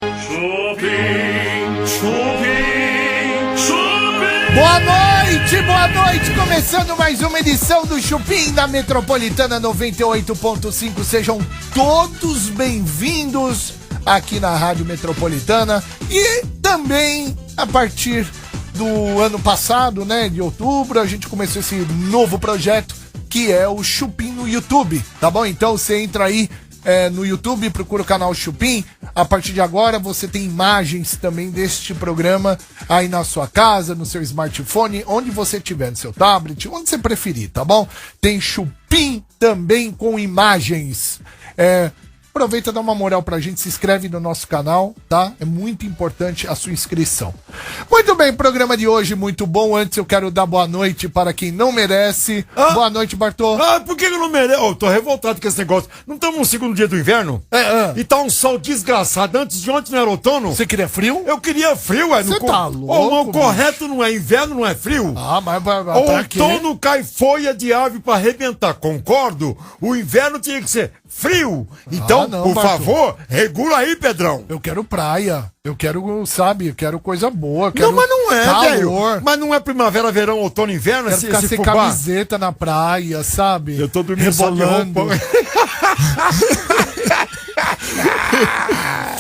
Chupim, chupim, chupim. Boa noite, começando mais uma edição do Chupim da Metropolitana 98.5, sejam todos bem-vindos aqui na Rádio Metropolitana e também a partir do ano passado, né, de outubro, a gente começou esse novo projeto que é o Chupim no YouTube, tá bom? Então você entra aí no YouTube, procura o canal Chupim. A partir de agora você tem imagens também deste programa aí na sua casa, no seu smartphone, onde você estiver, no seu tablet, onde você preferir, tá bom? Tem Chupim também com imagens. Aproveita, dá uma moral pra gente, se inscreve no nosso canal, tá? É muito importante a sua inscrição. Muito bem, programa de hoje muito bom. Antes eu quero dar boa noite para quem não merece. Boa noite, Bartô. Por que eu não mereço? Tô revoltado com esse negócio. Não estamos no segundo dia do inverno? E tá um sol desgraçado. Antes de ontem não era outono? Você queria frio? Eu queria frio, ué. Você tá louco, O correto não é inverno, não é frio? Mas pra quê? Outono cai folha de árvore pra arrebentar, concordo? O inverno tinha que ser frio. Então, não, por Bartô, favor, regula aí, Pedrão. Eu quero praia. Eu quero, sabe, eu quero coisa boa. Não, mas não é, velho. calor. Mas não é primavera, verão, outono, inverno? Quero ficar sem camiseta na praia, sabe? Eu tô dormindo só de rebolando. roupa.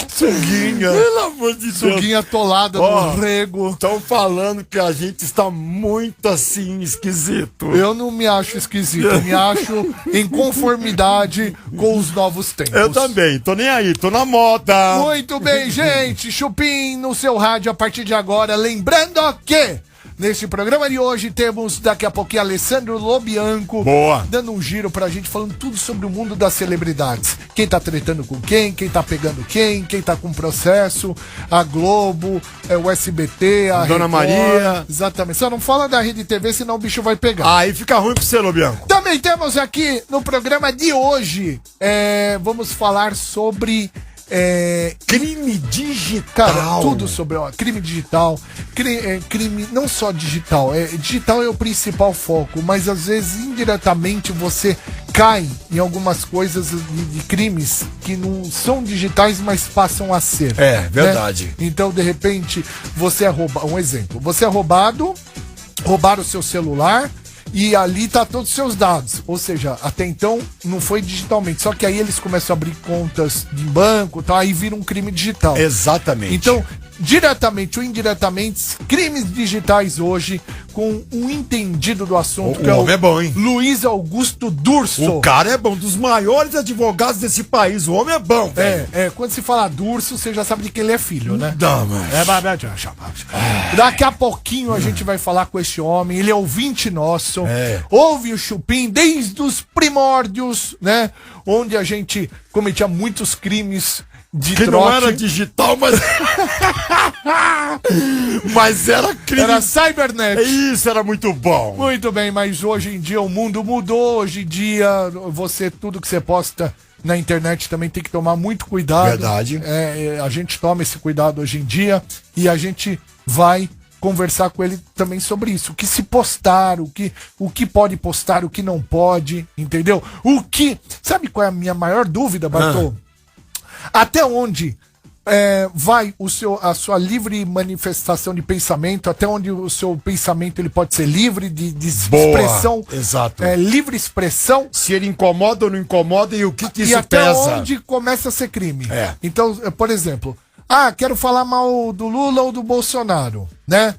Sunguinha. Pelo amor de Deus. Sunguinha atolada no rego. Estão falando que a gente está muito assim, esquisito. Eu não me acho esquisito, eu me acho em conformidade com os novos tempos. Eu também, tô nem aí, tô na moda. Muito bem, gente. Chupim no seu rádio a partir de agora. Lembrando que neste programa de hoje temos daqui a pouquinho Alessandro Lobianco. Boa. Dando um giro pra gente, falando tudo sobre o mundo das celebridades. Quem tá tretando com quem tá pegando quem tá com processo, a Globo, o SBT, a Dona Record. Maria. Exatamente. Só não fala da Rede TV, senão o bicho vai pegar. Aí fica ruim pro você, Lobianco. Também temos aqui no programa de hoje, vamos falar sobre Crime digital. cara, tudo sobre crime digital, crime não só digital, digital é o principal foco, mas às vezes indiretamente você cai em algumas coisas de crimes que não são digitais, mas passam a ser. É, verdade. Né? Então, de repente, você é roubado, um exemplo, você é roubado, roubaram o seu celular, e ali tá todos os seus dados. Ou seja, até então não foi digitalmente. Só que aí eles começam a abrir contas de banco, tá? Aí vira um crime digital. Exatamente. Então, diretamente ou indiretamente, crimes digitais hoje, com um entendido do assunto, O homem é bom, hein? Luiz Augusto Durso. O cara é bom, dos maiores advogados desse país. O homem é bom, velho. Quando se fala Durso, você já sabe de que ele é filho, né? Não, mas... Daqui a pouquinho a gente vai falar com esse homem, ele é ouvinte nosso, É. ouve o Chupim desde os primórdios, né? Onde a gente cometia muitos crimes de Que trote. não era digital, mas... mas era crime. Era cybernet. Isso, era muito bom. Muito bem, mas hoje em dia o mundo mudou, hoje em dia tudo que você posta na internet também tem que tomar muito cuidado. Verdade. A gente toma esse cuidado hoje em dia e a gente vai conversar com ele também sobre isso. O que se postar, o que pode postar, o que não pode, entendeu? Sabe qual é a minha maior dúvida, Bartô? Até onde vai a sua livre manifestação de pensamento, até onde o seu pensamento ele pode ser livre de expressão. Exato. Livre expressão. Se ele incomoda ou não incomoda e o que E isso até pesa. onde começa a ser crime. É. Então, por exemplo, quero falar mal do Lula ou do Bolsonaro, né?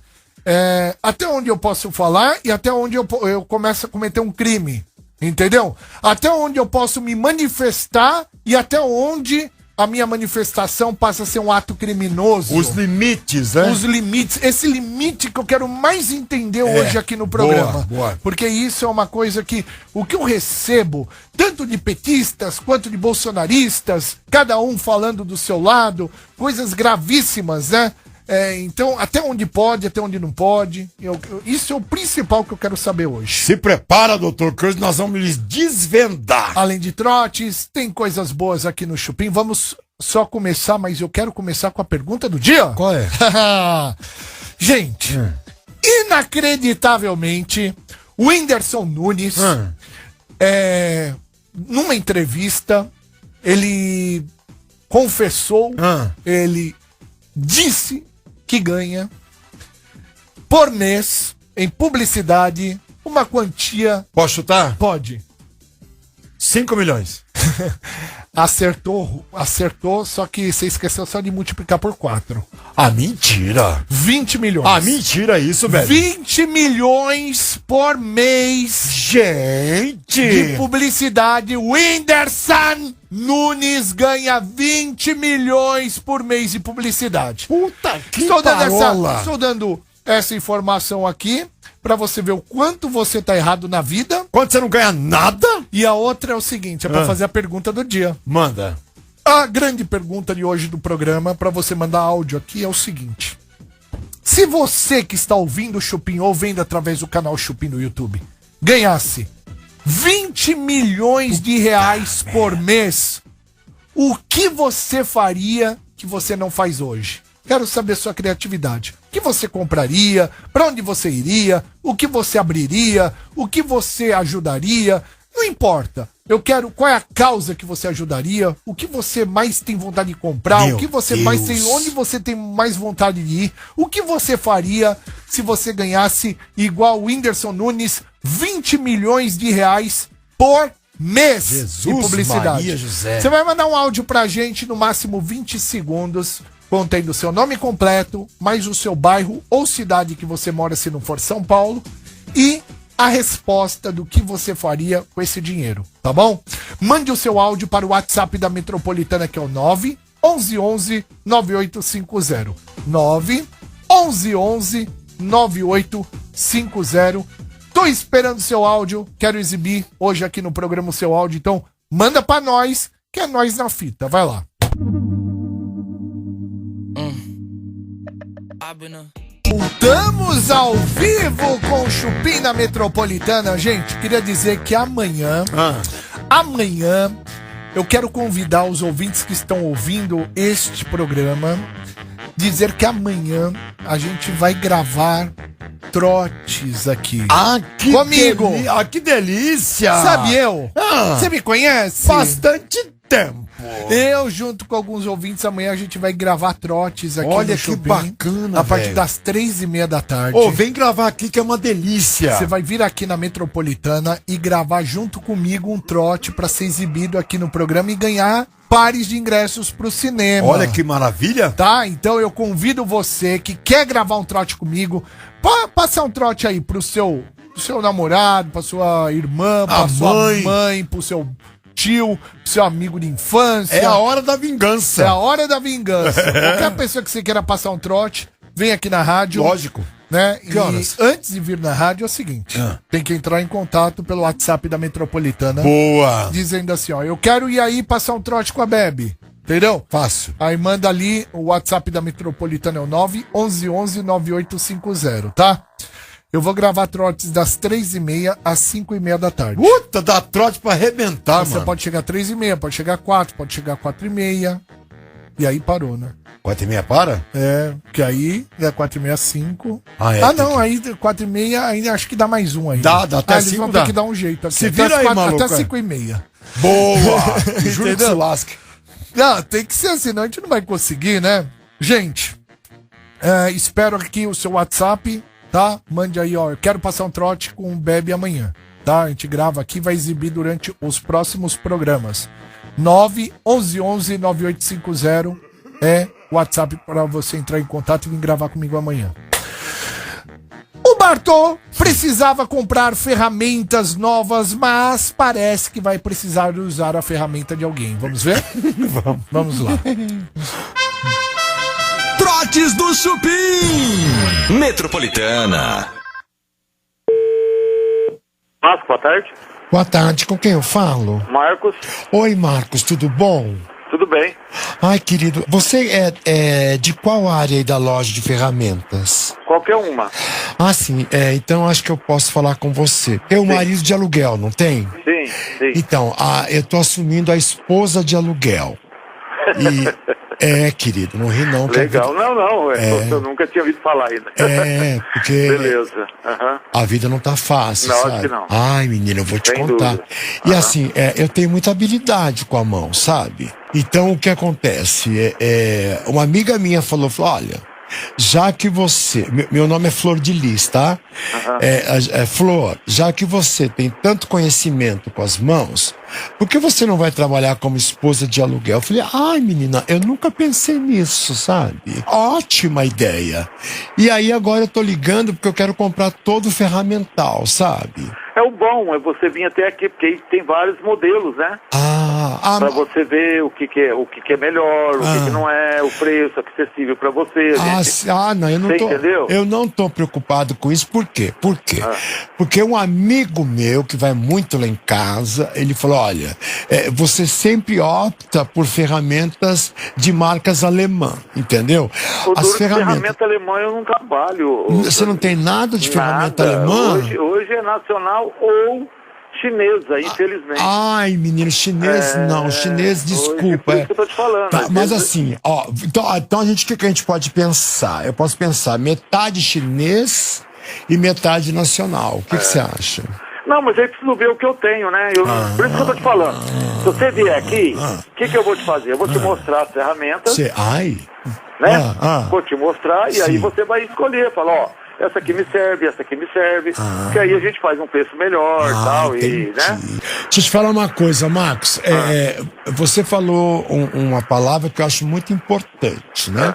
Até onde eu posso falar e até onde eu começo a cometer um crime, entendeu? Até onde eu posso me manifestar e até onde a minha manifestação passa a ser um ato criminoso. Os limites, né? Os limites. Esse limite que eu quero mais entender hoje aqui no programa. Boa. Porque isso é uma coisa que... O que eu recebo, tanto de petistas quanto de bolsonaristas, cada um falando do seu lado, coisas gravíssimas, né? Então, até onde pode, até onde não pode. Isso é o principal que eu quero saber hoje. Se prepara, doutor, que hoje nós vamos lhes desvendar. Além de trotes, tem coisas boas aqui no Chupim. Vamos só começar, mas eu quero começar com a pergunta do dia. Qual é? Gente, inacreditavelmente, o Whindersson Nunes, numa entrevista, ele confessou, ele disse que ganha por mês em publicidade uma quantia... Posso chutar? Pode. 5 milhões. Acertou, só que você esqueceu só de multiplicar por 4. Ah, mentira. 20 milhões. Ah, mentira isso, velho. 20 milhões por mês Gente! de publicidade. Whindersson Nunes ganha 20 milhões por mês de publicidade. Puta que Estou parola. dando essa informação aqui pra você ver o quanto você tá errado na vida. Quando você não ganha nada? E a outra é o seguinte, é pra fazer a pergunta do dia. Manda. A grande pergunta de hoje do programa, pra você mandar áudio aqui, é o seguinte. Se você que está ouvindo o Chupim ou vendo através do canal Chupim no YouTube, ganhasse 20 milhões de reais por mês, o que você faria que você não faz hoje? Quero saber sua criatividade. O que você compraria? Pra onde você iria? O que você abriria? O que você ajudaria? Não importa. Eu quero qual é a causa que você ajudaria, o que você mais tem vontade de comprar, Meu o que você Deus. mais tem, onde você tem mais vontade de ir, o que você faria se você ganhasse igual o Whindersson Nunes 20 milhões de reais por mês Jesus, de publicidade. Maria José. Você vai mandar um áudio pra gente, no máximo 20 segundos, contendo o seu nome completo, mais o seu bairro ou cidade que você mora, se não for São Paulo, e a resposta do que você faria com esse dinheiro, tá bom? Mande o seu áudio para o WhatsApp da Metropolitana, que é o 911 9850. 911 9850. Tô esperando o seu áudio, quero exibir hoje aqui no programa o seu áudio, então manda pra nós, que é nós na fita, vai lá. Voltamos ao vivo com o Chupim na Metropolitana. Gente, queria dizer que amanhã eu quero convidar os ouvintes que estão ouvindo este programa, dizer que amanhã a gente vai gravar trotes aqui. Ah, que Comigo. que delícia. Sabe eu? Ah. Você me conhece? Bastante tempo. Eu, junto com alguns ouvintes, amanhã a gente vai gravar trotes aqui Olha no que Chupim, bacana, a partir velho. das 3h30 da tarde. Ô, vem gravar aqui que é uma delícia. Você vai vir aqui na Metropolitana e gravar junto comigo um trote pra ser exibido aqui no programa e ganhar pares de ingressos pro cinema. Olha que maravilha. Tá? Então eu convido você que quer gravar um trote comigo, passar um trote aí pro seu namorado, pra sua irmã, pra A sua mãe. mãe, pro seu tio, pro seu amigo de infância. É a hora da vingança. É a hora da vingança. Qualquer pessoa que você queira passar um trote, vem aqui na rádio. Lógico. Né? Que horas? E antes de vir na rádio é o seguinte, tem que entrar em contato pelo WhatsApp da Metropolitana, Boa. dizendo assim, ó, eu quero ir aí passar um trote com a Bebe, entendeu? Fácil. Aí manda ali, o WhatsApp da Metropolitana é o 911 9850, tá? Eu vou gravar trotes das 3h30 às 5h30 da tarde. Puta, dá trote pra arrebentar, Você mano. pode chegar 3h30, pode chegar 4, pode chegar 4h30. E aí parou, né? 4h30 para? É, porque aí é 4h30, 5. Ah, é, Ah, tem não, que- aí 4h30 ainda acho que dá mais um aí. Dá até eles 5 vão dá. ter que dar um jeito aqui. Se Até vira as aí, quatro- maluco, Até é. 5h30. Boa. Juro que Entendeu? se lasque. Não, tem que ser assim, senão a gente não vai conseguir, né? Gente, espero aqui o seu WhatsApp, tá? Mande aí, ó, eu quero passar um trote com o Bebe amanhã, tá? A gente grava aqui e vai exibir durante os próximos programas. 911 9850 é o WhatsApp para você entrar em contato e vir gravar comigo amanhã. O Bartô precisava comprar ferramentas novas, mas parece que vai precisar usar a ferramenta de alguém. Vamos ver? Vamos lá. Trotes do Chupim. Metropolitana. Marcos, boa tarde. Boa tarde, com quem eu falo? Marcos, Oi, Marcos, tudo bom? tudo bem? Ai, querido, você é de qual área aí da loja de ferramentas? Qualquer uma. Ah, sim, então acho que eu posso falar com você. Tem um marido de aluguel, não tem? Sim, sim. Então, eu tô assumindo a esposa de aluguel. E, querido, não ri não. que a Legal. vida- Não, não. Eu nunca tinha ouvido falar ainda. Porque Beleza. Aham. a vida não tá fácil, Não, acho sabe? que não. Ai, menina, eu vou te Sem contar. dúvida. E Aham. assim, eu tenho muita habilidade com a mão, sabe? Então, o que acontece? Uma amiga minha falou, olha, já que você... Meu nome é Flor de Lis, tá? Flor, já que você tem tanto conhecimento com as mãos, por que você não vai trabalhar como esposa de aluguel? Eu falei, ai, menina, eu nunca pensei nisso, sabe? Ótima ideia. E aí, agora eu tô ligando porque eu quero comprar todo o ferramental, sabe? É o bom, é você vir até aqui, porque aí tem vários modelos, né? Pra você ver o que é melhor, o que não é, o preço acessível pra você. Não, eu não Você tô, entendeu? eu não tô preocupado com isso. Por quê? Porque um amigo meu que vai muito lá em casa, ele falou, olha, você sempre opta por ferramentas de marcas alemã, entendeu? O duro de ferramenta alemã eu não trabalho. Você não tem nada de ferramenta Nada. alemã? Hoje é nacional ou chinesa, infelizmente. Ai, menino, chinês não, chinês, desculpa. Por isso que eu tô te falando. Tá, mas assim, ó, então o que a gente pode pensar? Eu posso pensar metade chinês e metade nacional. O que você acha? Não, mas aí preciso ver o que eu tenho, né? Por isso que eu tô te falando. Se você vier aqui, o que eu vou te fazer? Eu vou te mostrar as ferramentas, né? Vou te mostrar e aí você vai escolher, fala, ó, essa aqui me serve, essa aqui me serve, que aí a gente faz um preço melhor e tal, entendi. né? Deixa eu te falar uma coisa, Marcos. Você falou uma palavra que eu acho muito importante, né?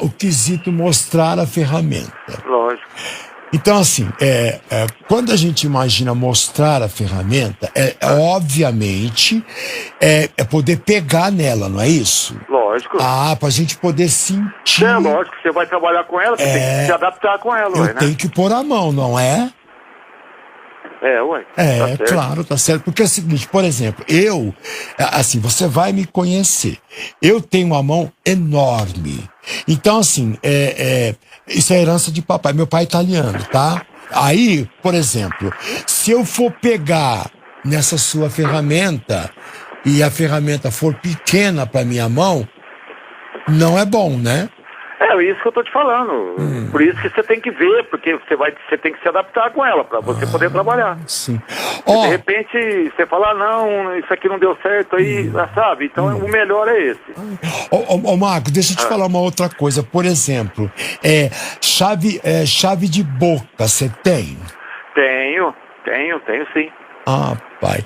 O quesito mostrar a ferramenta. Lógico. Então, assim, quando a gente imagina mostrar a ferramenta, obviamente, poder pegar nela, não é isso? Lógico. Pra gente poder sentir. Lógico, você vai trabalhar com ela, você tem que se adaptar com ela, Eu né? tenho que pôr a mão, não é? Ué. Tá certo. Claro, tá certo. Porque é o seguinte, por exemplo, assim, você vai me conhecer. Eu tenho uma mão enorme. Então, assim, isso é herança de papai. Meu pai é italiano, tá? Aí, por exemplo, se eu for pegar nessa sua ferramenta e a ferramenta for pequena para minha mão, não é bom, né? É isso que eu tô te falando. Por isso que você tem que ver, porque você tem que se adaptar com ela, pra você poder trabalhar. Sim. De repente, você fala, não, isso aqui não deu certo aí, sabe? Então, o melhor é esse. Marcos, deixa eu te falar uma outra coisa. Por exemplo, chave de boca, você tem? Tenho sim. Pai.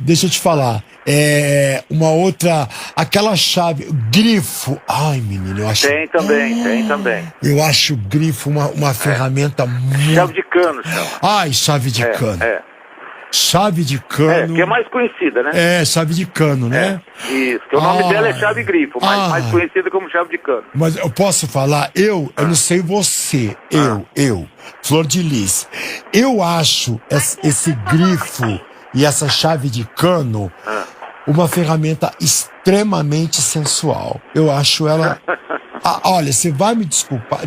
Deixa eu te falar. Uma outra. Aquela chave. Grifo. Ai, menino, eu acho. Tem também. Eu acho o grifo uma ferramenta muito. Chave de cano, chama. Ai, chave de cano. Chave de cano. Que é mais conhecida, né? Chave de cano, né? Isso, que o nome dela é chave grifo, mas mais conhecida como chave de cano. Mas eu posso falar, eu não sei você, Flor de Lis, eu acho esse grifo e essa chave de cano uma ferramenta extremamente sensual. Eu acho ela... olha, você vai me desculpar.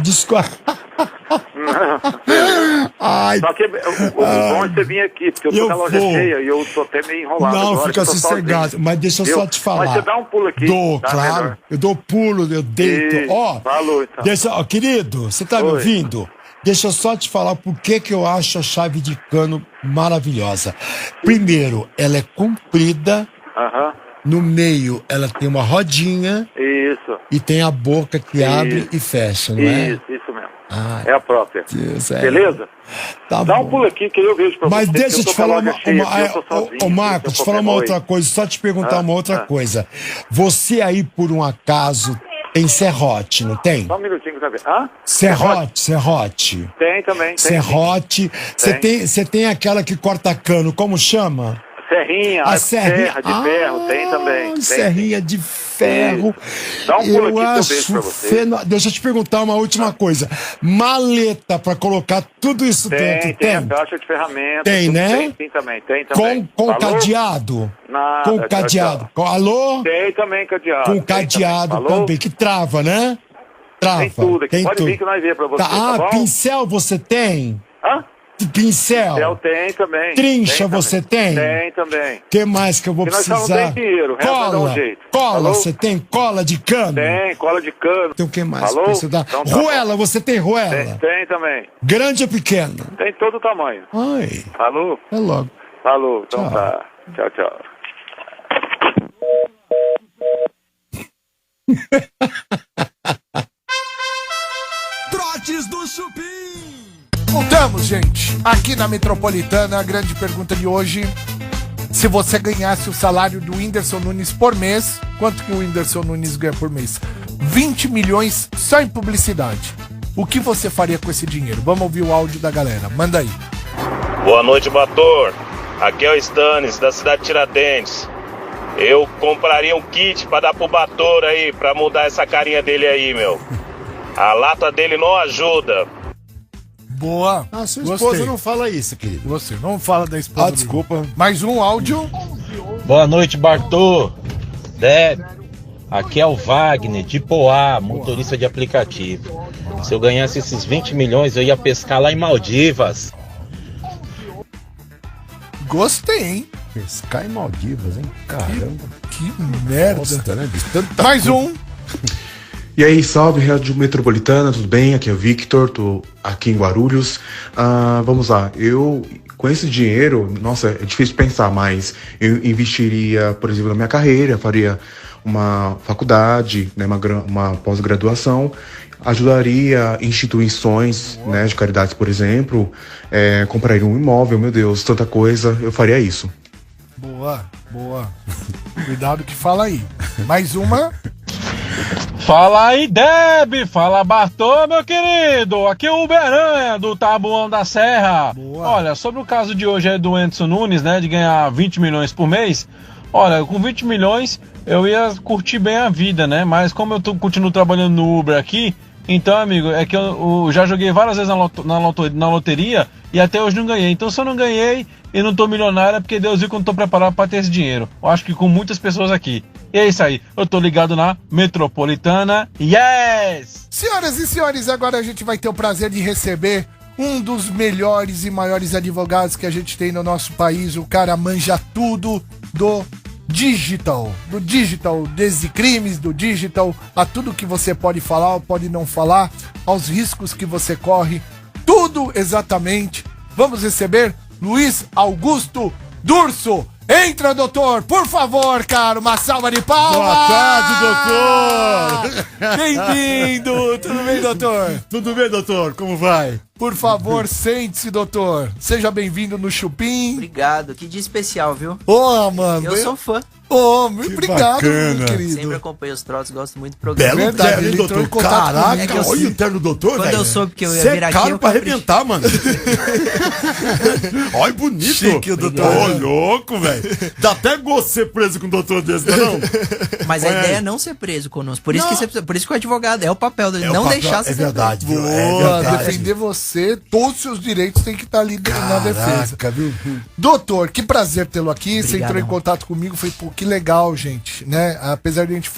Só que o bom é você vir aqui, porque eu tô com a loja cheia e eu tô até meio enrolado. Não, agora, fica sossegado. Mas deixa eu só te falar. Mas você dá um pulo aqui. Claro. Melhor. Eu dou pulo, eu deito. Falou, então. Querido, você tá me ouvindo? Deixa eu só te falar por que eu acho a chave de cano maravilhosa. Primeiro, ela é comprida. No meio, ela tem uma rodinha. Isso. E tem a boca que abre e fecha, não é? Isso mesmo. É a própria. Deus, beleza? Tá Dá bom. um pulo aqui que eu vejo pra Mas você. deixa eu te falar Ô Marcos, te falar uma outra coisa, só te perguntar uma outra coisa. Você aí, por um acaso, tem serrote, não tem? Só um minutinho que eu ver. Serrote. Tem também. Serrote. Você tem aquela que corta cano, como chama? Serrinha, a serra de ferro, tem também. Serrinha de ferro. Dá um pulo aqui que eu acho vejo pra você. Deixa eu te perguntar uma última coisa. Maleta pra colocar tudo isso dentro, tem a caixa de ferramentas. Tem, né? Tem também. Com cadeado? Nada. Com cadeado. Alô? Tem também cadeado. Com cadeado também, que trava, né? Trava. Tem tudo aqui. Pode vir que nós vemos pra você, tá bom? Pincel você tem? Pincel? Tem também. Trincha você tem? Tem também. O que mais que eu vou precisar? Nós não tem dinheiro, cola, dá um jeito. Cola, você tem cola de cano? Tem, cola de cano. Então o que mais? Falou? Então, ruela, você tem ruela? Tem também. Grande ou pequena? Tem todo o tamanho. Ai. Falou? É logo. Falou, então Tchau. tá. Tchau. Trotes do Chupim. Voltamos, gente. Aqui na Metropolitana, a grande pergunta de hoje: se você ganhasse o salário do Whindersson Nunes por mês, quanto que o Whindersson Nunes ganha por mês? 20 milhões só em publicidade. O que você faria com esse dinheiro? Vamos ouvir o áudio da galera. Manda aí. Boa noite, Bator. Aqui é o Stannis, da cidade de Tiradentes. Eu compraria um kit pra dar pro Bator aí, pra mudar essa carinha dele aí, meu. A lata dele não ajuda. Boa. A sua Gostei. esposa não fala isso, querido. Você não fala da esposa. Ah, desculpa. Mais um áudio. Boa noite, Bartô. Deb, aqui é o Wagner, de Poá, motorista de aplicativo. Se eu ganhasse esses 20 milhões, eu ia pescar lá em Maldivas. Gostei, hein? Pescar em Maldivas, hein? Caramba. Que merda. Nossa, né, bicho? Tanta Mais um. E aí, salve, Rádio Metropolitana, tudo bem? Aqui é o Victor, tô aqui em Guarulhos. Vamos lá, eu com esse dinheiro, nossa, é difícil pensar, mas eu investiria, por exemplo, na minha carreira, faria uma faculdade, né, uma pós-graduação, ajudaria instituições, né, de caridade, por exemplo, compraria um imóvel, meu Deus, tanta coisa, eu faria isso. Boa, boa. Cuidado que fala aí. Mais uma. Fala aí, Deb! Fala, Bartô, meu querido! Aqui é o Uberanha, do Tabuão da Serra. Boa. Olha, sobre o caso de hoje aí do Whindersson Nunes, né, de ganhar 20 milhões por mês, olha, com 20 milhões eu ia curtir bem a vida, né, mas como eu continuo trabalhando no Uber aqui, então, amigo, é que eu já joguei várias vezes na loteria e até hoje não ganhei. Então, se eu não ganhei e não tô milionário, é porque Deus viu que eu não tô preparado pra ter esse dinheiro. Eu acho que com muitas pessoas aqui. E é isso aí, eu tô ligado na Metropolitana, yes! Senhoras e senhores, agora a gente vai ter o prazer de receber um dos melhores e maiores advogados que a gente tem no nosso país. O cara manja tudo do digital, desde crimes, do digital, a tudo que você pode falar ou pode não falar, aos riscos que você corre, tudo exatamente. Vamos receber Luiz Augusto Durso. Entra, doutor, por favor, cara, uma salva de palmas. Boa tarde, doutor. Bem-vindo, tudo bem, doutor? Tudo bem, doutor, como vai? Por favor, sente-se, doutor. Seja bem-vindo no Chupim. Obrigado, que dia especial, viu? Ô, mano. Eu sou fã. Ô, obrigado, bacana. meu querido. Sempre acompanho os trotes, gosto muito do programa. Belo Verdade, terno, hein, ele entrou em doutor? contato Caraca, comigo. É que eu olha o terno do doutor, Quando velho. eu soube que eu ia Cê vir é aqui, caro eu pra caprichei. arrebentar, mano. Olha, bonito. Chique o doutor. Ô, louco, velho. Dá até gosto de ser preso com um doutor desse, não? Mas a Olha ideia aí. é não ser preso conosco. Por isso, por isso que o advogado é o papel dele, É o não papel, deixar é ser verdade, viu? Boa, É verdade. defender você, todos os seus direitos têm que estar ali na defesa. Caraca, viu? Doutor, que prazer tê-lo aqui. Você entrou em Obrigadão. contato comigo, foi, pô, que legal, gente, né? Apesar de a gente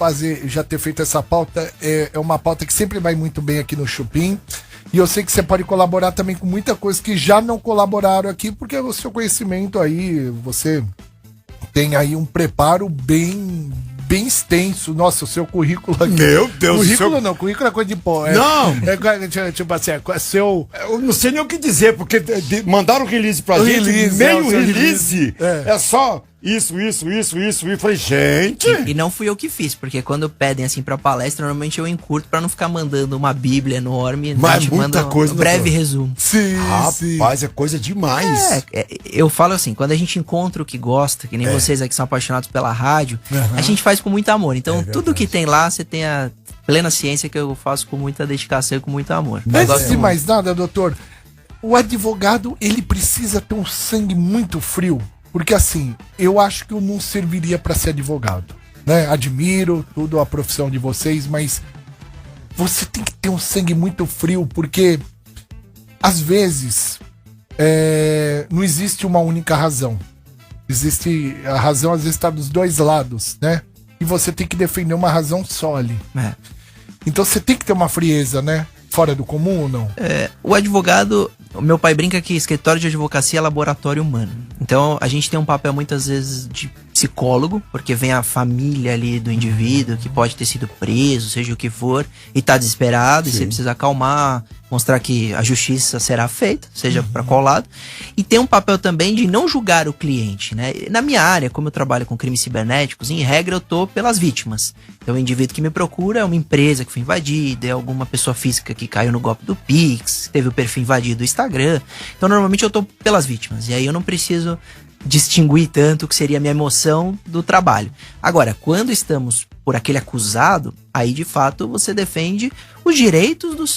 já ter feito essa pauta, é uma pauta que sempre vai muito bem aqui no Chupim. E eu sei que você pode colaborar também com muita coisa que já não colaboraram aqui, porque o seu conhecimento aí, você tem aí um preparo bem extenso. Nossa, o seu currículo aqui. Meu Deus do Currículo céu. não, currículo é coisa de pó. Não. Tipo assim, é seu... Eu não sei nem o que dizer, porque mandaram o release pra O gente, release, meio o seu release. release. É só isso. E falei, gente... E não fui eu que fiz, porque quando pedem assim pra palestra, normalmente eu encurto pra não ficar mandando uma bíblia enorme. Mas a gente muita manda coisa, um breve doutor. resumo. Sim, sim. Rapaz, é coisa demais. Eu falo assim, quando a gente encontra o que gosta, que nem vocês aqui são apaixonados pela rádio, a gente faz com muito amor. Então, tudo que tem lá, você tem a plena ciência que eu faço com muita dedicação e com muito amor. Eu Antes gosto de muito. mais nada, doutor, o advogado, ele precisa ter um sangue muito frio, porque assim, eu acho que eu não serviria para ser advogado, né? Admiro tudo a profissão de vocês, mas você tem que ter um sangue muito frio, porque às vezes não existe uma única razão. Existe a razão, às vezes está dos dois lados, né? E você tem que defender uma razão só ali. É. Então você tem que ter uma frieza, né? Fora do comum ou não? O advogado, o meu pai brinca que escritório de advocacia é laboratório humano. Então a gente tem um papel muitas vezes de psicólogo, porque vem a família ali do indivíduo que pode ter sido preso, seja o que for, e tá desesperado, e você precisa acalmar, mostrar que a justiça será feita, seja para qual lado. E tem um papel também de não julgar o cliente, né? Na minha área, como eu trabalho com crimes cibernéticos, em regra eu tô pelas vítimas. Então o indivíduo que me procura é uma empresa que foi invadida, é alguma pessoa física que caiu no golpe do Pix, teve o perfil invadido do Instagram. Então normalmente eu tô pelas vítimas, e aí eu não preciso distinguir tanto o que seria a minha emoção do trabalho. Agora, quando estamos por aquele acusado, aí de fato você defende os direitos do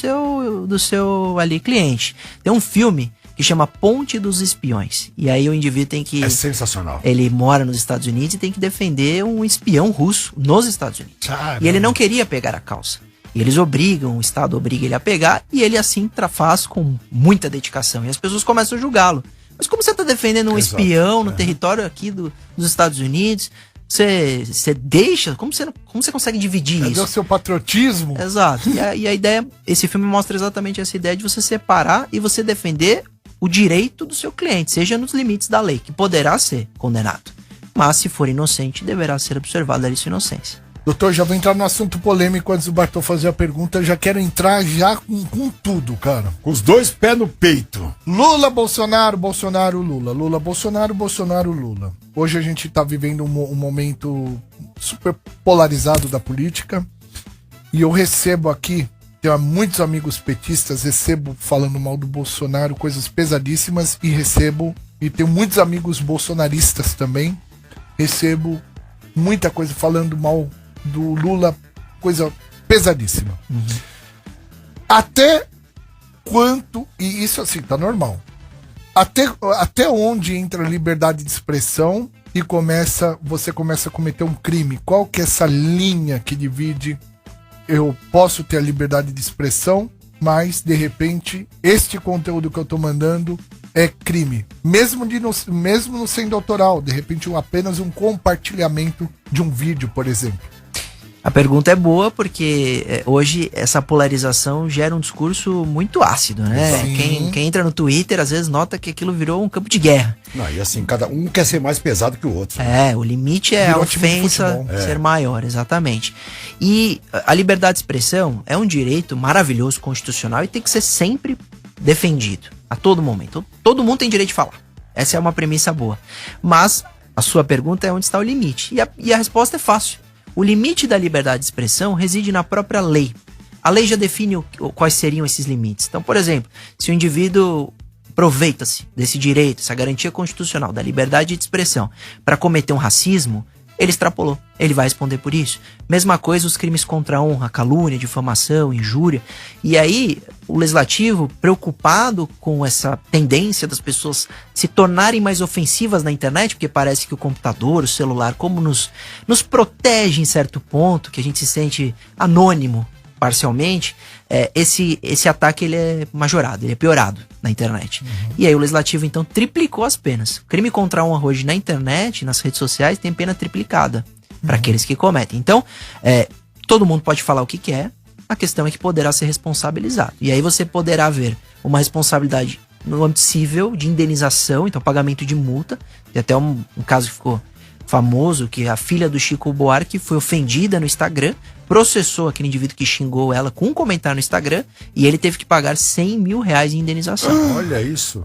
seu ali cliente. Tem um filme que chama Ponte dos Espiões, e aí o indivíduo tem que... É sensacional. Ele mora nos Estados Unidos e tem que defender um espião russo nos Estados Unidos. Caramba. E ele não queria pegar a causa. E eles obrigam, o Estado obriga ele a pegar, e ele assim faz com muita dedicação. E as pessoas começam a julgá-lo. Mas como você está defendendo um espião no território aqui dos Estados Unidos, você deixa... Como você consegue dividir Cadê isso? o seu patriotismo? Exato. E a ideia... Esse filme mostra exatamente essa ideia de você separar e você defender o direito do seu cliente, seja nos limites da lei, que poderá ser condenado. Mas se for inocente, deverá ser observada ali sua inocência. Doutor, já vou entrar no assunto polêmico antes do Bartô fazer a pergunta. Já quero entrar já com tudo, cara. Com os dois pés no peito. Lula, Bolsonaro, Bolsonaro, Lula. Lula, Bolsonaro, Bolsonaro, Lula. Hoje a gente tá vivendo um momento super polarizado da política. E eu recebo aqui, tenho muitos amigos petistas, recebo falando mal do Bolsonaro, coisas pesadíssimas. E tenho muitos amigos bolsonaristas também. Recebo muita coisa falando mal do Lula, coisa pesadíssima. Até quanto, e isso assim, tá normal, até onde entra a liberdade de expressão e você começa a cometer um crime? Qual que é essa linha que divide? Eu posso ter a liberdade de expressão, mas de repente este conteúdo que eu tô mandando é crime, mesmo não sendo autoral, de repente apenas um compartilhamento de um vídeo, por exemplo. A pergunta é boa porque hoje essa polarização gera um discurso muito ácido, né? Quem entra no Twitter às vezes nota que aquilo virou um campo de guerra. Não, e assim, cada um quer ser mais pesado que o outro. O limite é a ofensa ser maior, exatamente. E a liberdade de expressão é um direito maravilhoso, constitucional, e tem que ser sempre defendido, a todo momento. Todo mundo tem direito de falar. Essa é uma premissa boa. Mas a sua pergunta é onde está o limite. E a resposta é fácil. O limite da liberdade de expressão reside na própria lei. A lei já define quais seriam esses limites. Então, por exemplo, se o indivíduo aproveita-se desse direito, essa garantia constitucional da liberdade de expressão para cometer um racismo, ele extrapolou. Ele vai responder por isso. Mesma coisa os crimes contra a honra, calúnia, difamação, injúria. E aí, o legislativo, preocupado com essa tendência das pessoas se tornarem mais ofensivas na internet, porque parece que o computador, o celular, como nos protege em certo ponto, que a gente se sente anônimo parcialmente, esse ataque ele é majorado, ele é piorado na internet. E aí o legislativo então triplicou as penas. O crime contra a honra hoje na internet, nas redes sociais, tem pena triplicada para aqueles que cometem. Então, todo mundo pode falar o que quer, a questão é que poderá ser responsabilizado. E aí você poderá ver uma responsabilidade no âmbito civil de indenização, então pagamento de multa. Tem até um caso que ficou famoso, que a filha do Chico Buarque foi ofendida no Instagram, processou aquele indivíduo que xingou ela com um comentário no Instagram e ele teve que pagar 100 mil reais em indenização. Olha isso.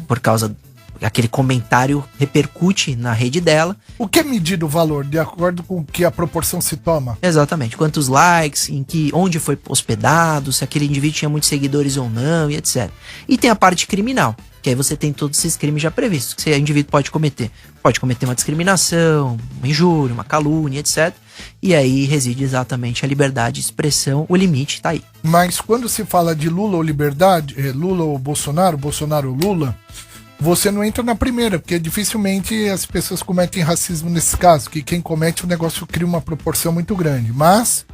Por causa aquele comentário repercute na rede dela. O que é medido o valor? De acordo com que a proporção se toma? Exatamente. Quantos likes, onde foi hospedado, se aquele indivíduo tinha muitos seguidores ou não, e etc. E tem a parte criminal, que aí você tem todos esses crimes já previstos, que o indivíduo pode cometer. Pode cometer uma discriminação, uma injúria, uma calúnia, etc. E aí reside exatamente a liberdade de expressão, o limite tá aí. Mas quando se fala de Lula ou liberdade, Lula ou Bolsonaro, Bolsonaro ou Lula, você não entra na primeira, porque dificilmente as pessoas cometem racismo nesse caso, que quem comete o negócio cria uma proporção muito grande. Mas,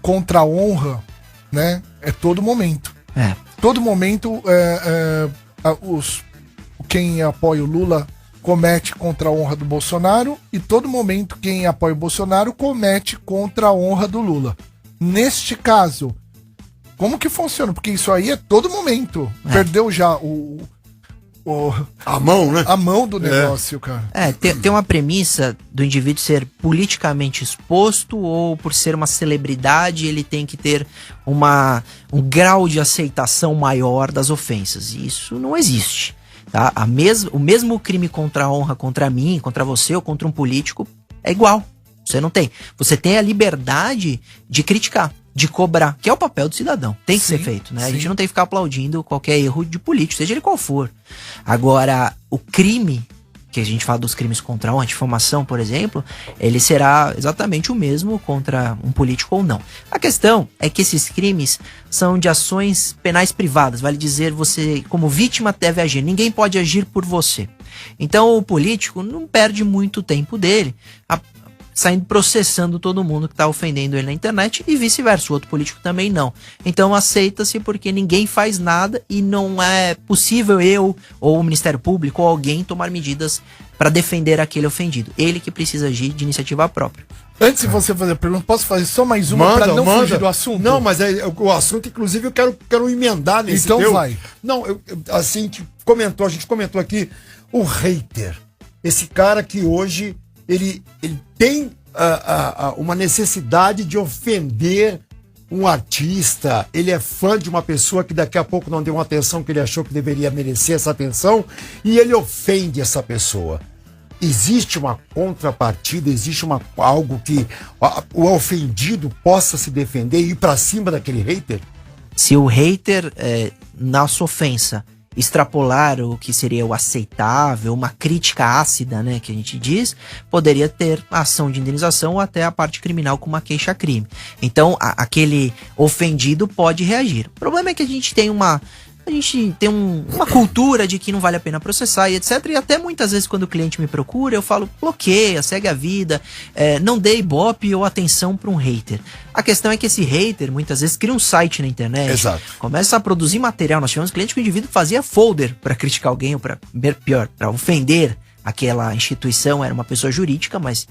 contra a honra, né, é todo momento. Todo momento, quem apoia o Lula comete contra a honra do Bolsonaro, e todo momento quem apoia o Bolsonaro comete contra a honra do Lula. Neste caso, como que funciona? Porque isso aí é todo momento. Perdeu já A mão, né? A mão do negócio, cara. Tem uma premissa do indivíduo ser politicamente exposto ou por ser uma celebridade ele tem que ter um grau de aceitação maior das ofensas. E isso não existe. Tá? O mesmo crime contra a honra contra mim, contra você ou contra um político é igual. Você não tem. Você tem a liberdade de criticar, de cobrar, que é o papel do cidadão. Tem que ser feito, né? A gente não tem que ficar aplaudindo qualquer erro de político, seja ele qual for. Agora, o crime, que a gente fala dos crimes contra a honra, difamação, por exemplo, ele será exatamente o mesmo contra um político ou não. A questão é que esses crimes são de ações penais privadas, vale dizer, você como vítima deve agir, ninguém pode agir por você. Então o político não perde muito tempo dele saindo processando todo mundo que está ofendendo ele na internet e vice-versa, o outro político também não. Então aceita-se porque ninguém faz nada e não é possível eu ou o Ministério Público ou alguém tomar medidas para defender aquele ofendido. Ele que precisa agir de iniciativa própria. Antes de você fazer a pergunta, posso fazer só mais uma para não fugir do assunto? Não, mas o assunto, inclusive, eu quero emendar nesse Então vai. Não, assim que a gente comentou aqui, o hater. Esse cara que hoje ele tem uma necessidade de ofender um artista, ele é fã de uma pessoa que daqui a pouco não deu uma atenção que ele achou que deveria merecer essa atenção e ele ofende essa pessoa. Existe uma contrapartida, existe algo que o ofendido possa se defender e ir pra cima daquele hater? Se o hater, na sua ofensa, extrapolar o que seria o aceitável, uma crítica ácida, né, que a gente diz, poderia ter ação de indenização ou até a parte criminal com uma queixa-crime. Então, aquele ofendido pode reagir. O problema é que a gente tem uma cultura de que não vale a pena processar e etc. E até muitas vezes quando o cliente me procura, eu falo, bloqueia, segue a vida, não dê ibope ou atenção para um hater. A questão é que esse hater, muitas vezes, cria um site na internet, Exato. Começa a produzir material. Nós tivemos cliente que o indivíduo fazia folder para criticar alguém ou para ofender aquela instituição, era uma pessoa jurídica, mas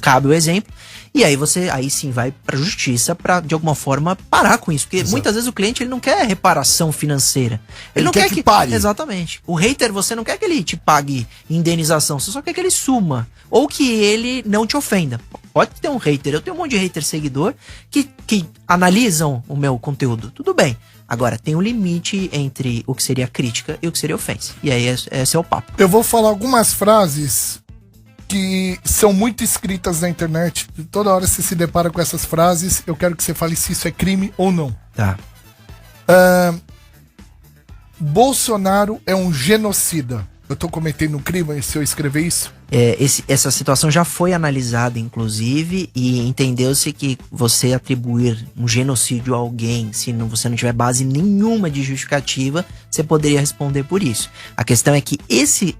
cabe o exemplo, e aí sim vai pra justiça pra, de alguma forma, parar com isso, porque muitas vezes o cliente ele não quer reparação financeira, ele não quer que pague. Exatamente. O hater, você não quer que ele te pague indenização, você só quer que ele suma, ou que ele não te ofenda. Pode ter um hater, eu tenho um monte de hater seguidor que analisam o meu conteúdo, tudo bem. Agora, tem um limite entre o que seria crítica e o que seria ofensa, e aí esse é o papo. Eu vou falar algumas frases que são muito escritas na internet. Toda hora você se depara com essas frases. Eu quero que você fale se isso é crime ou não. Tá. Bolsonaro é um genocida. Eu tô cometendo um crime se eu escrever isso? Essa situação já foi analisada, inclusive, e entendeu-se que você atribuir um genocídio a alguém, se você não tiver base nenhuma de justificativa, você poderia responder por isso. A questão é que esse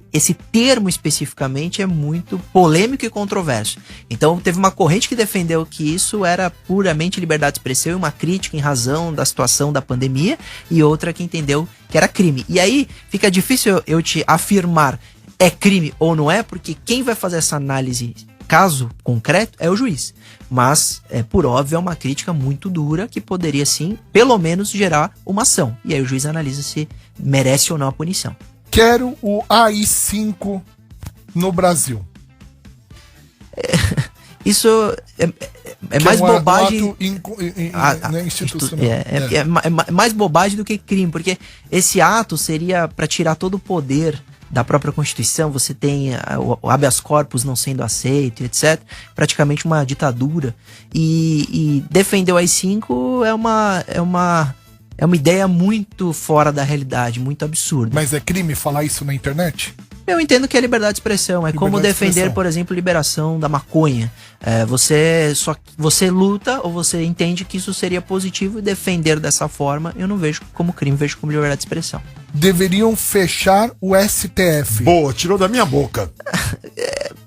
termo especificamente é muito polêmico e controverso. Então teve uma corrente que defendeu que isso era puramente liberdade de expressão e uma crítica em razão da situação da pandemia, e outra que entendeu que era crime. E aí fica difícil eu te afirmar é crime ou não é, porque quem vai fazer essa análise, caso concreto, é o juiz. Mas, por óbvio, é uma crítica muito dura que poderia, sim, pelo menos gerar uma ação. E aí o juiz analisa se merece ou não a punição. Quero o AI-5 no Brasil. Isso é mais bobagem. Institucional. É mais bobagem do que crime, porque esse ato seria para tirar todo o poder da própria Constituição. Você tem o habeas corpus não sendo aceito, etc. Praticamente uma ditadura. E defender o AI-5 é uma ideia muito fora da realidade, muito absurda. Mas é crime falar isso na internet? Eu entendo que é liberdade de expressão. É como defender, por exemplo, liberação da maconha. Você luta ou você entende que isso seria positivo e defender dessa forma, eu não vejo como crime, vejo como liberdade de expressão. Deveriam fechar o STF. Boa, tirou da minha boca.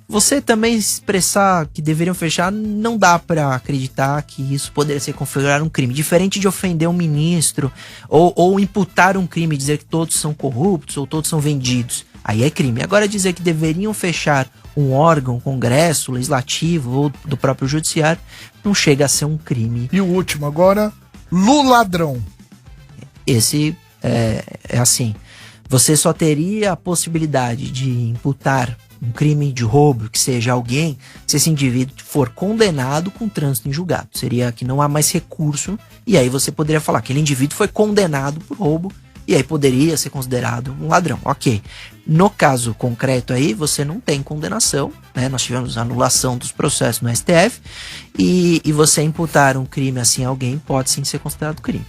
Você também expressar que deveriam fechar, não dá pra acreditar que isso poderia ser configurado um crime. Diferente de ofender um ministro ou imputar um crime, dizer que todos são corruptos ou todos são vendidos. Aí é crime. Agora dizer que deveriam fechar um órgão, Congresso, Legislativo ou do próprio Judiciário, não chega a ser um crime. E o último agora, Luladrão. Esse é assim. Você só teria a possibilidade de imputar um crime de roubo, que seja alguém, se esse indivíduo for condenado com trânsito em julgado. Seria que não há mais recurso, e aí você poderia falar que aquele indivíduo foi condenado por roubo, e aí poderia ser considerado um ladrão. Ok. No caso concreto aí, você não tem condenação, né? Nós tivemos anulação dos processos no STF, e você imputar um crime assim a alguém pode sim ser considerado crime.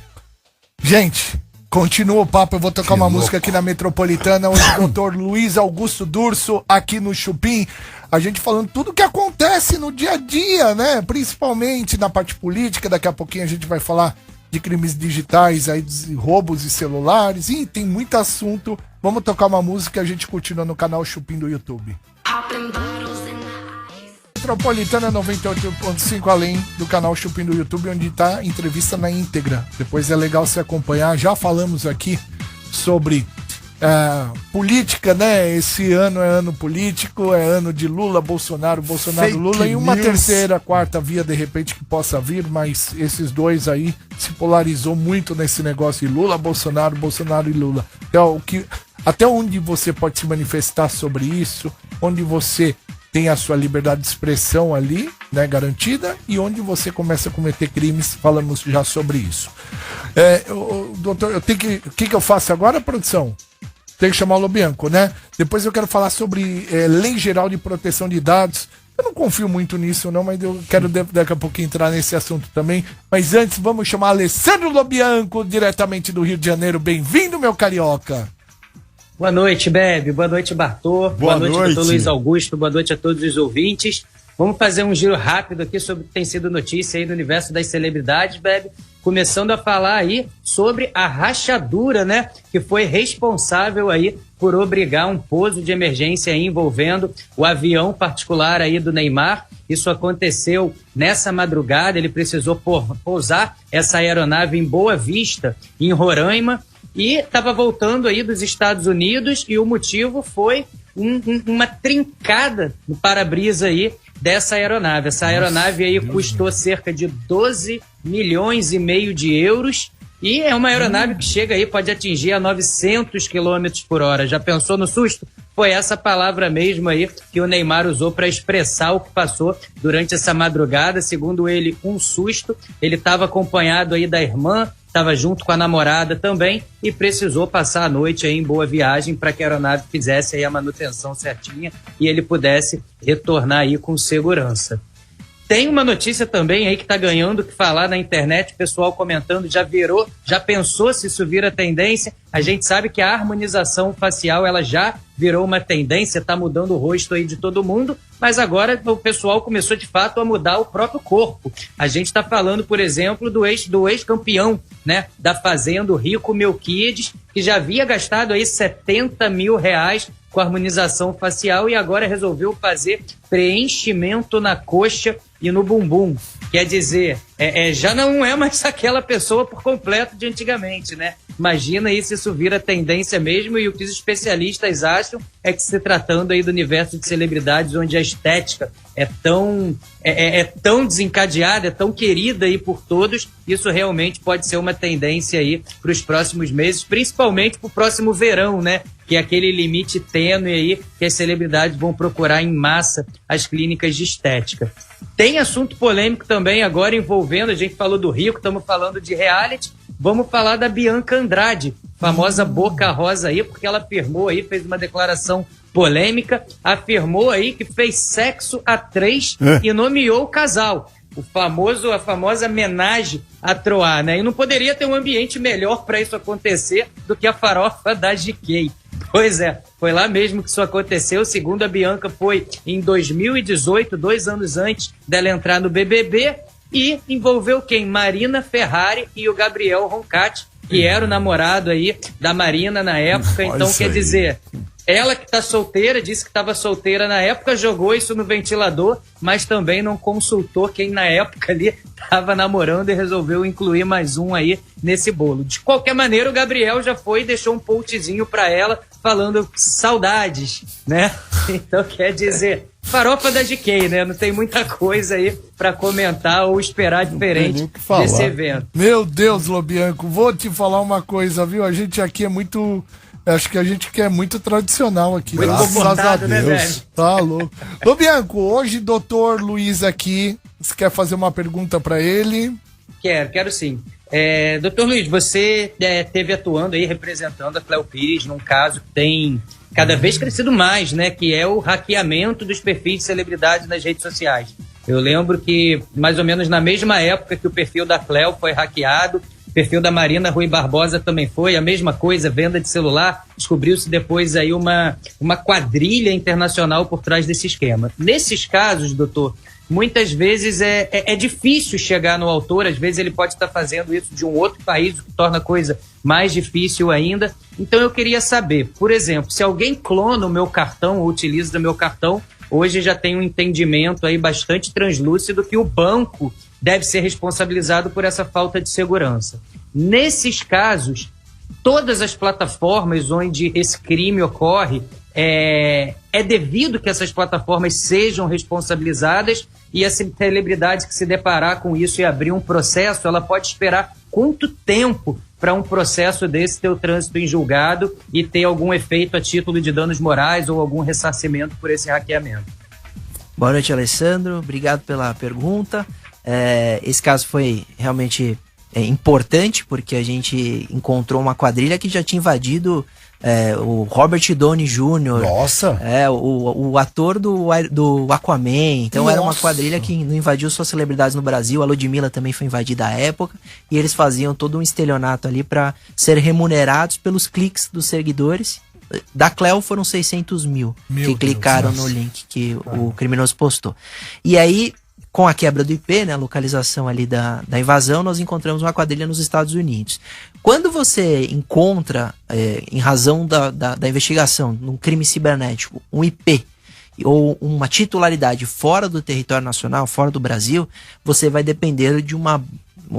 Gente, continua o papo, eu vou tocar uma música aqui na Metropolitana, o doutor Luiz Augusto Durso, aqui no Chupim, a gente falando tudo que acontece no dia a dia, né? Principalmente na parte política, daqui a pouquinho a gente vai falar de crimes digitais, aí, de roubos de celulares, e tem muito assunto. Vamos tocar uma música e a gente continua no canal Chupim do YouTube. Metropolitana 98.5, além do canal Chupim do YouTube, onde tá a entrevista na íntegra. Depois é legal você acompanhar. Já falamos aqui sobre política, né? Esse ano é ano político, é ano de Lula, Bolsonaro, Bolsonaro, Lula, e uma terceira, quarta via, de repente, que possa vir, mas esses dois aí se polarizou muito nesse negócio de Lula, Bolsonaro, Bolsonaro e Lula. Então, até onde você pode se manifestar sobre isso, onde você tem a sua liberdade de expressão ali, né, garantida, e onde você começa a cometer crimes, falamos já sobre isso. Doutor, o que eu faço agora, produção? Tem que chamar o Lobianco, né? Depois eu quero falar sobre Lei Geral de Proteção de Dados. Eu não confio muito nisso, não, mas eu quero daqui a pouco entrar nesse assunto também. Mas antes, vamos chamar Alessandro Lobianco, diretamente do Rio de Janeiro. Bem-vindo, meu carioca. Boa noite, Bebe. Boa noite, Bartô. Boa noite, doutor Luiz Augusto. Boa noite a todos os ouvintes. Vamos fazer um giro rápido aqui sobre o que tem sido notícia aí no universo das celebridades, Bebe. Começando a falar aí sobre a rachadura, né? Que foi responsável aí por obrigar um pouso de emergência aí envolvendo o avião particular aí do Neymar. Isso aconteceu nessa madrugada. Ele precisou pousar essa aeronave em Boa Vista, em Roraima, e estava voltando aí dos Estados Unidos, e o motivo foi uma trincada no para-brisa aí dessa aeronave. Essa aeronave aí custou cerca de 12 milhões e meio de euros, e é uma aeronave que chega aí, pode atingir a 900 km por hora. Já pensou no susto? Foi essa palavra mesmo aí que o Neymar usou para expressar o que passou durante essa madrugada. Segundo ele, um susto. Ele estava acompanhado aí da irmã, estava junto com a namorada também, e precisou passar a noite aí em Boa Viagem para que a aeronave fizesse aí a manutenção certinha e ele pudesse retornar aí com segurança. Tem uma notícia também aí que está ganhando o que falar na internet, o pessoal comentando, já pensou se isso vira tendência? A gente sabe que a harmonização facial, ela já virou uma tendência, está mudando o rosto aí de todo mundo, mas agora o pessoal começou de fato a mudar o próprio corpo. A gente está falando, por exemplo, do ex-campeão, né, da Fazenda, o Rico Melquiades, que já havia gastado aí 70 mil reais com a harmonização facial e agora resolveu fazer preenchimento na coxa e no bumbum. Quer dizer, já não é mais aquela pessoa por completo de antigamente, né? Imagina aí se isso vira tendência mesmo, e o que os especialistas acham é que, se tratando aí do universo de celebridades, onde a estética é tão desencadeada, é tão querida aí por todos, isso realmente pode ser uma tendência aí para os próximos meses, principalmente para o próximo verão, né? Que é aquele limite tênue aí que as celebridades vão procurar em massa as clínicas de estética. Tem assunto polêmico também agora envolvendo, a gente falou do Rico, estamos falando de reality, vamos falar da Bianca Andrade, famosa Boca Rosa aí, porque ela afirmou aí, fez uma declaração polêmica, afirmou aí que fez sexo a 3 e nomeou o casal. A famosa homenagem a Troá, né? E não poderia ter um ambiente melhor para isso acontecer do que a farofa da GK. Pois é, foi lá mesmo que isso aconteceu. Segundo a Bianca, foi em 2018, 2 anos antes dela entrar no BBB, e envolveu quem? Marina Ferrari e o Gabriel Roncati, que era o namorado aí da Marina na época. Então, quer dizer, ela que está solteira, disse que estava solteira na época, jogou isso no ventilador, mas também não consultou quem na época ali estava namorando e resolveu incluir mais um aí nesse bolo. De qualquer maneira, o Gabriel já foi e deixou um postzinho para ela falando saudades, né? Então, quer dizer, farofa da GK, né? Não tem muita coisa aí para comentar ou esperar diferente desse evento. Meu Deus, Lobianco, vou te falar uma coisa, viu? A gente aqui é muito Acho que a gente quer muito tradicional aqui. Muito Graças a confortado, né, Deus. velho? Tá louco. Ô, Bianco, hoje, doutor Luiz aqui, você quer fazer uma pergunta pra ele? Quero sim. Doutor Luiz, você esteve atuando aí, representando a Cléo Pires num caso que tem cada vez crescido mais, né? Que é o hackeamento dos perfis de celebridades nas redes sociais. Eu lembro que, mais ou menos na mesma época que o perfil da Cléo foi hackeado, o perfil da Marina Rui Barbosa também foi, a mesma coisa, venda de celular. Descobriu-se depois aí uma quadrilha internacional por trás desse esquema. Nesses casos, doutor, muitas vezes é difícil chegar no autor, às vezes ele pode estar fazendo isso de um outro país, o que torna a coisa mais difícil ainda. Então eu queria saber, por exemplo, se alguém clona o meu cartão ou utiliza o meu cartão, hoje já tem um entendimento aí bastante translúcido que o banco deve ser responsabilizado por essa falta de segurança. Nesses casos, todas as plataformas onde esse crime ocorre, é devido que essas plataformas sejam responsabilizadas, e a celebridade que se deparar com isso e abrir um processo, ela pode esperar quanto tempo para um processo desse ter o trânsito em julgado e ter algum efeito a título de danos morais ou algum ressarcimento por esse hackeamento? Boa noite, Alessandro. Obrigado pela pergunta. Esse caso foi realmente importante, porque a gente encontrou uma quadrilha que já tinha invadido o Robert Downey Jr. Nossa! O ator do Aquaman. Então era uma quadrilha que não invadiu só celebridades no Brasil. A Ludmilla também foi invadida à época. E eles faziam todo um estelionato ali para ser remunerados pelos cliques dos seguidores. Da Cléo foram 600 mil que clicaram no link que o criminoso postou. E aí, com a quebra do IP, né, a localização ali da invasão, nós encontramos uma quadrilha nos Estados Unidos. Quando você encontra, em razão da investigação, num crime cibernético, um IP ou uma titularidade fora do território nacional, fora do Brasil, você vai depender de uma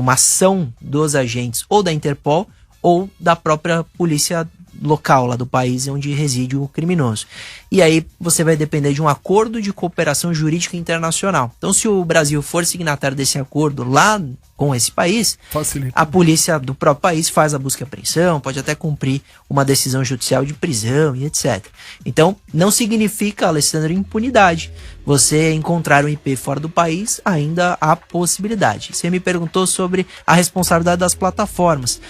ação dos agentes ou da Interpol ou da própria polícia local lá do país onde reside o criminoso. E aí você vai depender de um acordo de cooperação jurídica internacional. Então, se o Brasil for signatário desse acordo lá com esse país, facilita. A polícia do próprio país faz a busca e apreensão, pode até cumprir uma decisão judicial de prisão e etc. Então, não significa, Alessandro, impunidade. Você encontrar um IP fora do país, ainda há possibilidade. Você me perguntou sobre a responsabilidade das plataformas.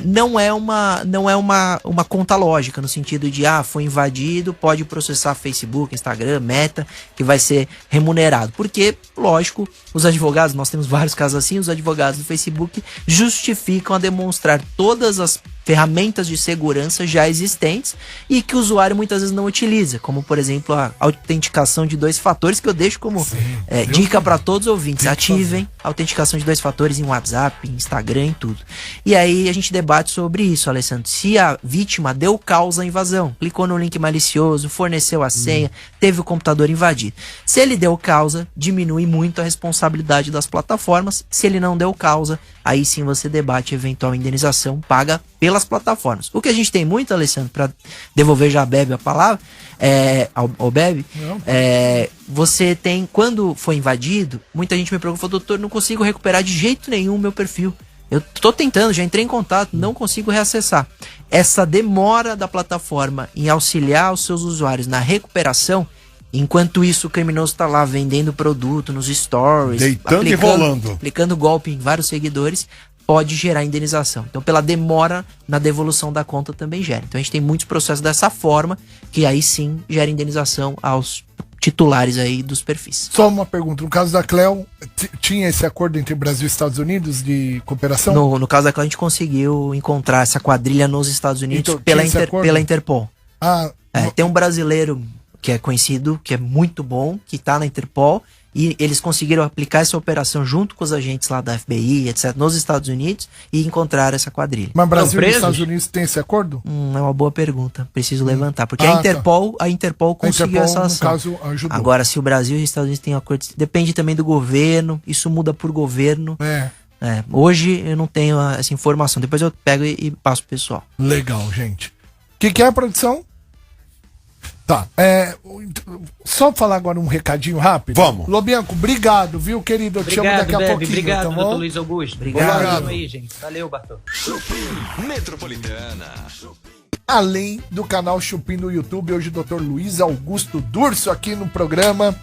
Não é uma conta lógica, no sentido de, foi invadido, pode processar Facebook, Instagram, Meta, que vai ser remunerado. Porque, lógico, os advogados, nós temos vários casos assim, os advogados do Facebook justificam a demonstrar todas as ferramentas de segurança já existentes e que o usuário muitas vezes não utiliza, como por exemplo a autenticação de 2 fatores, que eu deixo como dica para todos os ouvintes. Ativem a autenticação de 2 fatores em WhatsApp, em Instagram, em tudo. E aí a gente debate sobre isso, Alessandro. Se a vítima deu causa à invasão, clicou no link malicioso, forneceu a senha, teve o computador invadido. Se ele deu causa, diminui muito a responsabilidade das plataformas. Se ele não deu causa, aí sim você debate eventual indenização paga pelas plataformas. O que a gente tem muito, Alessandro, para devolver já a Bebe a palavra, ao Bebe, você tem, quando foi invadido, muita gente me perguntou, doutor, não consigo recuperar de jeito nenhum o meu perfil. Eu tô tentando, já entrei em contato, não consigo reacessar. Essa demora da plataforma em auxiliar os seus usuários na recuperação, enquanto isso o criminoso está lá vendendo produto nos stories, deitando e rolando, aplicando golpe em vários seguidores, pode gerar indenização. Então, pela demora na devolução da conta também gera. Então, a gente tem muitos processos dessa forma, que aí sim gera indenização aos titulares aí dos perfis. Só uma pergunta, no caso da Cléo, tinha esse acordo entre Brasil e Estados Unidos de cooperação? No caso da Cléo, a gente conseguiu encontrar essa quadrilha nos Estados Unidos então, pela Interpol. Tem um brasileiro que é conhecido, que é muito bom, que está na Interpol, e eles conseguiram aplicar essa operação junto com os agentes lá da FBI, etc., nos Estados Unidos, e encontrar essa quadrilha. Mas Brasil e Estados Unidos tem esse acordo? É uma boa pergunta, preciso levantar, porque a Interpol conseguiu essa ação. No caso, ajudou. Agora, se o Brasil e os Estados Unidos têm acordo, depende também do governo, isso muda por governo. Hoje eu não tenho essa informação, depois eu pego e passo pro pessoal. Legal, gente. O que é a produção? Tá, só falar agora um recadinho rápido. Vamos. Lobianco, obrigado, viu, querido? Eu te chamo daqui a pouquinho. Obrigado, tá doutor Luiz Augusto. Obrigado. Aí, gente. Valeu, Bartô. Metropolitana. além do canal Chupim no YouTube. Hoje o Dr. Luiz Augusto Durso aqui no programa.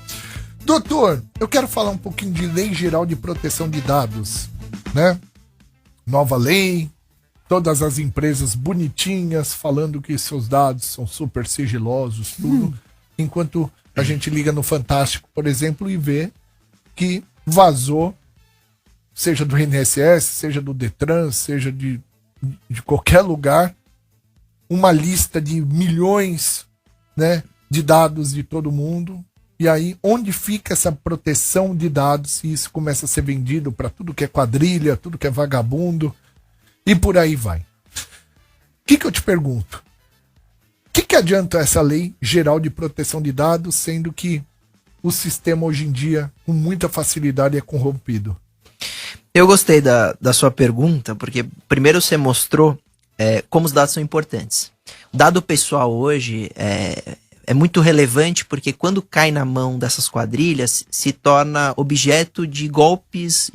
Doutor, eu quero falar um pouquinho de Lei Geral de Proteção de Dados, né? Nova lei, todas as empresas bonitinhas falando que seus dados são super sigilosos, tudo, enquanto a gente liga no Fantástico, por exemplo, e vê que vazou, seja do INSS, seja do Detran, seja de qualquer lugar, uma lista de milhões, né, de dados de todo mundo. E aí, onde fica essa proteção de dados se isso começa a ser vendido para tudo que é quadrilha, tudo que é vagabundo, e por aí vai? O que eu te pergunto? O que adianta essa Lei Geral de Proteção de Dados, sendo que o sistema hoje em dia, com muita facilidade, é corrompido? Eu gostei da sua pergunta, porque primeiro você mostrou como os dados são importantes. O dado pessoal hoje é muito relevante porque quando cai na mão dessas quadrilhas, se torna objeto de golpes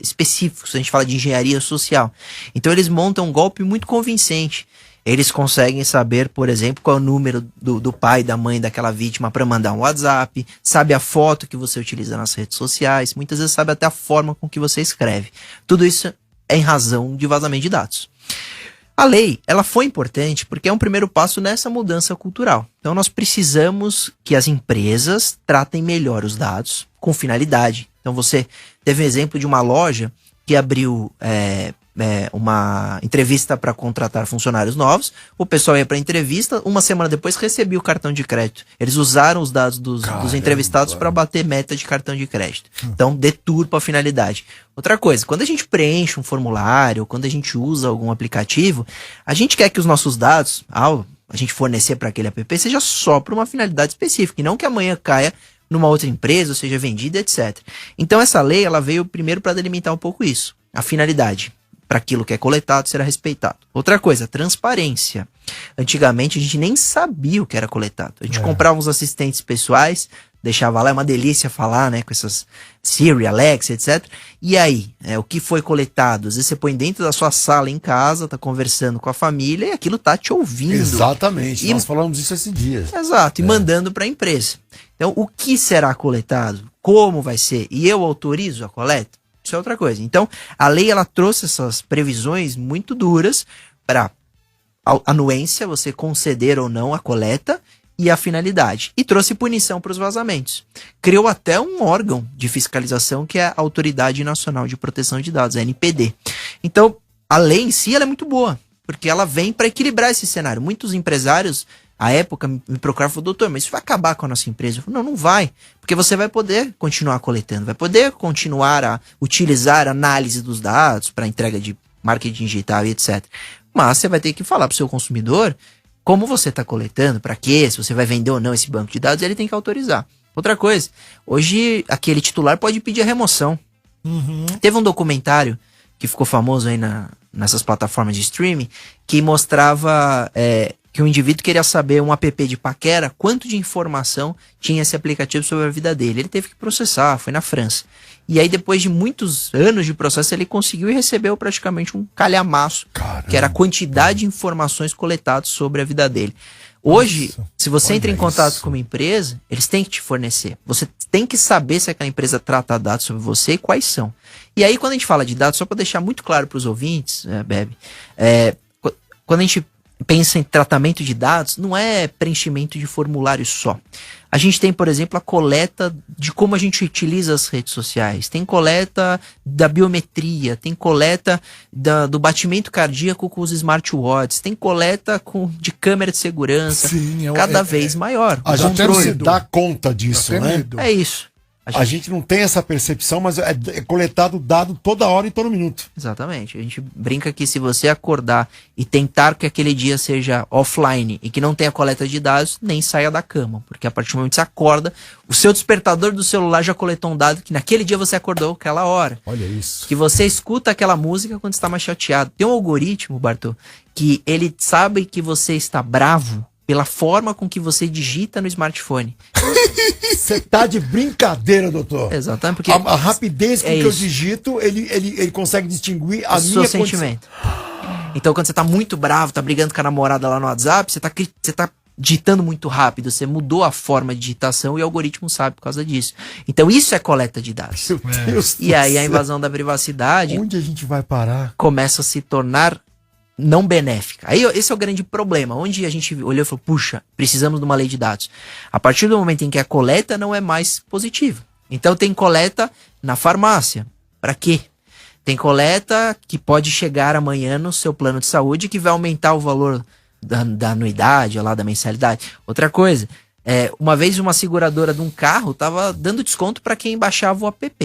específicos. A gente fala de engenharia social. Então eles montam um golpe muito convincente. Eles conseguem saber, por exemplo, qual é o número do pai e da mãe daquela vítima para mandar um WhatsApp, sabe a foto que você utiliza nas redes sociais, muitas vezes sabe até a forma com que você escreve. Tudo isso é em razão de vazamento de dados. A lei, ela foi importante porque é um primeiro passo nessa mudança cultural. Então nós precisamos que as empresas tratem melhor os dados com finalidade. Então você teve um exemplo de uma loja que abriu uma entrevista para contratar funcionários novos. O pessoal ia para a entrevista, uma semana depois recebia o cartão de crédito. Eles usaram os dados dos entrevistados para bater meta de cartão de crédito. Então deturpa a finalidade. Outra coisa, quando a gente preenche um formulário, quando a gente usa algum aplicativo, a gente quer que os nossos dados, ao a gente fornecer para aquele app, seja só para uma finalidade específica, e não que amanhã caia numa outra empresa, ou seja vendida, etc. Então essa lei, ela veio primeiro para delimitar um pouco isso, a finalidade. Para aquilo que é coletado será respeitado. Outra coisa, transparência. Antigamente a gente nem sabia o que era coletado. A gente comprava uns assistentes pessoais, deixava lá, é uma delícia falar, né, com essas Siri, Alexa, etc. E aí, o que foi coletado? Às vezes você põe dentro da sua sala em casa, tá conversando com a família e aquilo tá te ouvindo. Exatamente, nós falamos isso esses dias. Exato, e mandando para a empresa. Então, o que será coletado? Como vai ser? E eu autorizo a coleta? Isso é outra coisa. Então, a lei, ela trouxe essas previsões muito duras para a anuência, você conceder ou não a coleta e a finalidade. E trouxe punição para os vazamentos. Criou até um órgão de fiscalização que é a Autoridade Nacional de Proteção de Dados, a ANPD. Então, a lei em si, ela é muito boa, porque ela vem para equilibrar esse cenário. Muitos empresários, à época, me procuraram e falaram, doutor, mas isso vai acabar com a nossa empresa? Eu falei, não vai, porque você vai poder continuar coletando, vai poder continuar a utilizar a análise dos dados para entrega de marketing digital e etc. Mas você vai ter que falar para o seu consumidor como você está coletando, para quê, se você vai vender ou não esse banco de dados, ele tem que autorizar. Outra coisa, hoje aquele titular pode pedir a remoção. Teve um documentário que ficou famoso aí nessas plataformas de streaming, que mostrava que o indivíduo queria saber, um app de paquera, quanto de informação tinha esse aplicativo sobre a vida dele. Ele teve que processar, foi na França. E aí, depois de muitos anos de processo, ele conseguiu e recebeu praticamente um calhamaço, que era a quantidade de informações coletadas sobre a vida dele. Hoje, se você entra em contato com uma empresa, eles têm que te fornecer. Você tem que saber se aquela empresa trata dados sobre você e quais são. E aí, quando a gente fala de dados, só para deixar muito claro para os ouvintes, Bebe, quando a gente pensa em tratamento de dados, não é preenchimento de formulário só. A gente tem, por exemplo, a coleta de como a gente utiliza as redes sociais, tem coleta da biometria, tem coleta do batimento cardíaco com os smartwatches, tem coleta de câmera de segurança, cada vez maior. A gente não se dá conta disso, né? É isso. A gente não tem essa percepção, mas é coletado dado toda hora e todo minuto. Exatamente. A gente brinca que se você acordar e tentar que aquele dia seja offline e que não tenha coleta de dados, nem saia da cama. Porque a partir do momento que você acorda, o seu despertador do celular já coletou um dado que naquele dia você acordou aquela hora. Olha isso. Que você escuta aquela música quando está mais chateado. Tem um algoritmo, Bartô, que ele sabe que você está bravo pela forma com que você digita no smartphone. Você tá de brincadeira, doutor. Exatamente. Porque a rapidez com que eu digito, ele consegue distinguir a minha sentimento. Então quando você tá muito bravo, tá brigando com a namorada lá no WhatsApp, você tá digitando muito rápido, você mudou a forma de digitação e o algoritmo sabe por causa disso. Então isso é coleta de dados. Meu Deus E aí a invasão da privacidade... Onde a gente vai parar? Começa a se tornar não benéfica. Aí esse é o grande problema, onde a gente olhou e falou, puxa, precisamos de uma lei de dados. A partir do momento em que a coleta não é mais positiva. Então tem coleta na farmácia. Para quê? Tem coleta que pode chegar amanhã no seu plano de saúde que vai aumentar o valor da anuidade, ou lá da mensalidade. Outra coisa, uma vez uma seguradora de um carro tava dando desconto para quem baixava o app.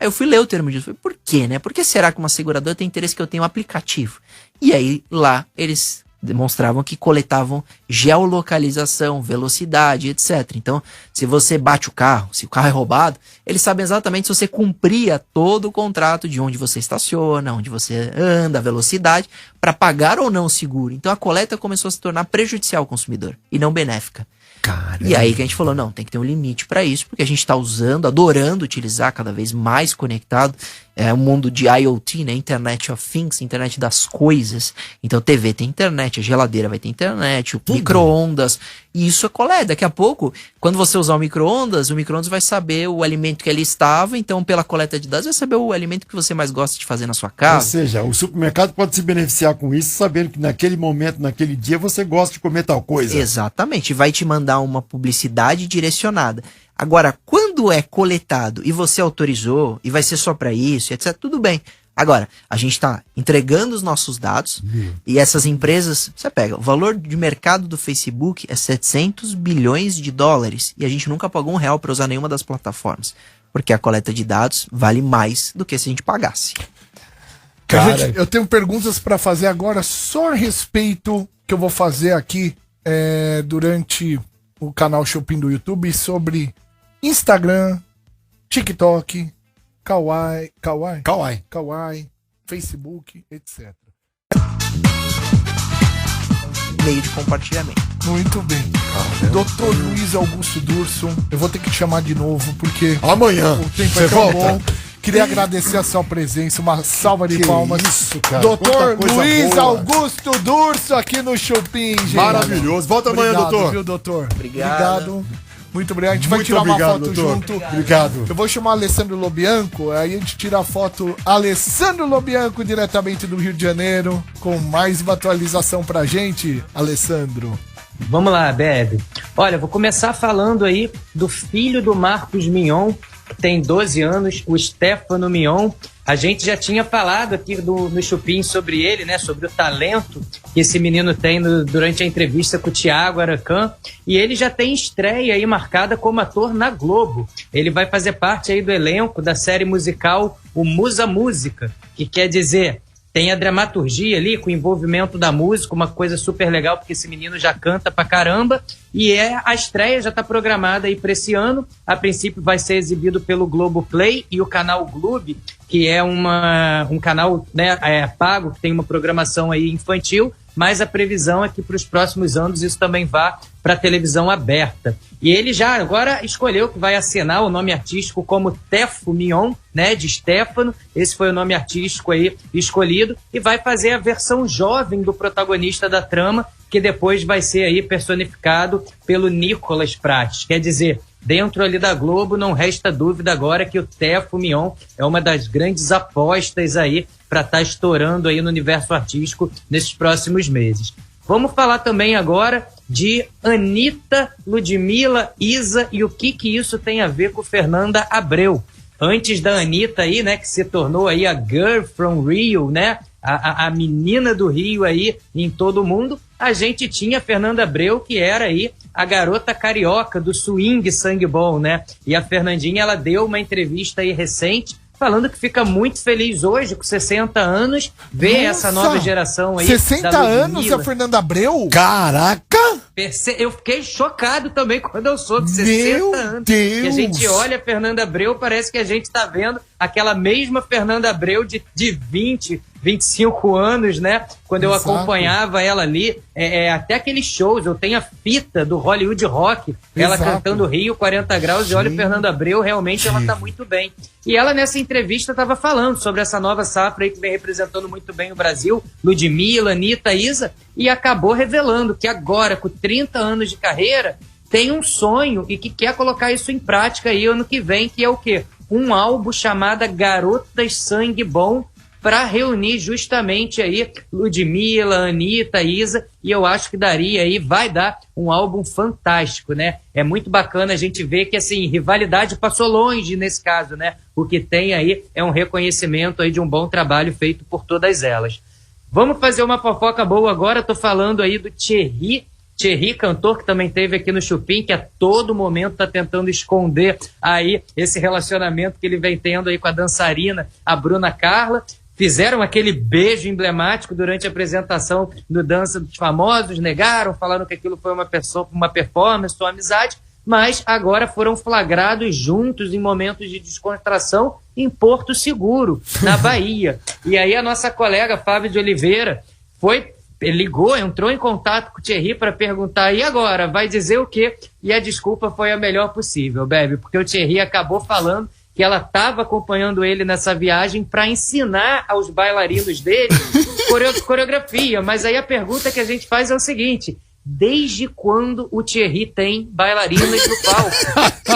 Aí eu fui ler o termo disso. Falei, por quê, né? Por que será que uma seguradora tem interesse que eu tenha um aplicativo? E aí lá eles demonstravam que coletavam geolocalização, velocidade, etc. Então, se você bate o carro, se o carro é roubado, eles sabem exatamente se você cumpria todo o contrato de onde você estaciona, onde você anda, a velocidade, para pagar ou não o seguro. Então a coleta começou a se tornar prejudicial ao consumidor e não benéfica. Caramba. E aí que a gente falou, não, tem que ter um limite para isso, porque a gente está usando, adorando utilizar cada vez mais conectado. É um mundo de IoT, né? Internet of Things, internet das coisas. Então TV tem internet, a geladeira vai ter internet, o micro-ondas. E isso é coleta. Daqui a pouco, quando você usar o micro-ondas vai saber o alimento que ali estava. Então, pela coleta de dados, vai saber o alimento que você mais gosta de fazer na sua casa. Ou seja, o supermercado pode se beneficiar com isso, sabendo que naquele momento, naquele dia, você gosta de comer tal coisa. Exatamente. Vai te mandar uma publicidade direcionada. Agora, quando é coletado e você autorizou, e vai ser só para isso, etc., tudo bem. Agora, a gente está entregando os nossos dados e essas empresas, você pega, o valor de mercado do Facebook é 700 bilhões de dólares e a gente nunca pagou R$1 para usar nenhuma das plataformas, porque a coleta de dados vale mais do que se a gente pagasse. Cara, gente, eu tenho perguntas para fazer agora só a respeito que eu vou fazer aqui durante o canal Shopping do YouTube sobre Instagram, TikTok, Kawaii, Facebook, etc. Meio de compartilhamento. Muito bem. Dr. Luiz Augusto Durso, eu vou ter que te chamar de novo, porque amanhã o tempo é tão bom. Queria agradecer a sua presença, uma salva de palmas. Isso, cara. Doutor Luiz Augusto Durso aqui no Shopping, gente. Maravilhoso. Volta amanhã, doutor. Viu, doutor? Obrigado. Muito obrigado. A gente vai tirar uma foto doutor. junto. Obrigado. Eu vou chamar Alessandro Lobianco, aí a gente tira a foto Alessandro Lobianco diretamente do Rio de Janeiro, com mais uma atualização pra gente, Alessandro. Vamos lá, Bebe. Olha, vou começar falando aí do filho do Marcos Mion, que tem 12 anos, o Stefano Mion. A gente já tinha falado aqui no Chupim sobre ele, né? Sobre o talento que esse menino tem durante a entrevista com o Thiago Aracan. E ele já tem estreia aí marcada como ator na Globo. Ele vai fazer parte aí do elenco da série musical O Musa Música, que quer dizer... Tem a dramaturgia ali, com o envolvimento da música, uma coisa super legal, porque esse menino já canta pra caramba. E a estreia já tá programada aí pra esse ano. A princípio vai ser exibido pelo Globoplay e o canal Gloob, que é um canal, né, pago, que tem uma programação aí infantil. Mas a previsão é que para os próximos anos isso também vá para a televisão aberta. E ele já agora escolheu que vai assinar o nome artístico como Tefo Mion, né, de Stefano. Esse foi o nome artístico aí escolhido. E vai fazer a versão jovem do protagonista da trama, que depois vai ser aí personificado pelo Nicolas Prates. Quer dizer, dentro ali da Globo não resta dúvida agora que o Tefo Mion é uma das grandes apostas aí para estar estourando aí no universo artístico nesses próximos meses. Vamos falar também agora de Anitta, Ludmilla, Isa e o que isso tem a ver com Fernanda Abreu. Antes da Anitta aí, né, que se tornou aí a Girl from Rio, né, a menina do Rio aí em todo o mundo, a gente tinha a Fernanda Abreu, que era aí a garota carioca do swing sangue bom, né? E a Fernandinha, ela deu uma entrevista aí recente, falando que fica muito feliz hoje, com 60 anos, ver essa nova geração aí. 60 anos a Fernanda Abreu? Caraca! eu fiquei chocado também quando eu soube 60 anos. Que a gente olha a Fernanda Abreu, parece que a gente tá vendo aquela mesma Fernanda Abreu de 20, 25 anos, né? Quando eu acompanhava ela ali, até aqueles shows, eu tenho a fita do Hollywood Rock, ela cantando Rio 40 Graus, e olha o Fernanda Abreu, realmente ela tá muito bem. E ela nessa entrevista estava falando sobre essa nova safra aí que vem representando muito bem o Brasil, Ludmilla, Anitta, Isa, e acabou revelando que agora, com 30 anos de carreira, tem um sonho e que quer colocar isso em prática aí ano que vem, que é o quê? Um álbum chamado Garotas Sangue Bom, para reunir justamente aí Ludmilla, Anitta, Isa, e eu acho que daria aí, vai dar um álbum fantástico, né? É muito bacana a gente ver que, assim, rivalidade passou longe nesse caso, né? O que tem aí é um reconhecimento aí de um bom trabalho feito por todas elas. Vamos fazer uma fofoca boa agora, tô falando aí do Thierry, cantor que também teve aqui no Chupim, que a todo momento tá tentando esconder aí esse relacionamento que ele vem tendo aí com a dançarina, a Bruna Carla. Fizeram aquele beijo emblemático durante a apresentação do Dança dos Famosos, negaram, falaram que aquilo foi uma performance, uma amizade, mas agora foram flagrados juntos em momentos de descontração em Porto Seguro, na Bahia. E aí a nossa colega Fábio de Oliveira ligou, entrou em contato com o Thierry para perguntar, e agora, vai dizer o quê? E a desculpa foi a melhor possível, Bebe, porque o Thierry acabou falando que ela estava acompanhando ele nessa viagem para ensinar aos bailarinos dele coreografia. Mas aí a pergunta que a gente faz é o seguinte: desde quando o Thierry tem bailarinas no palco?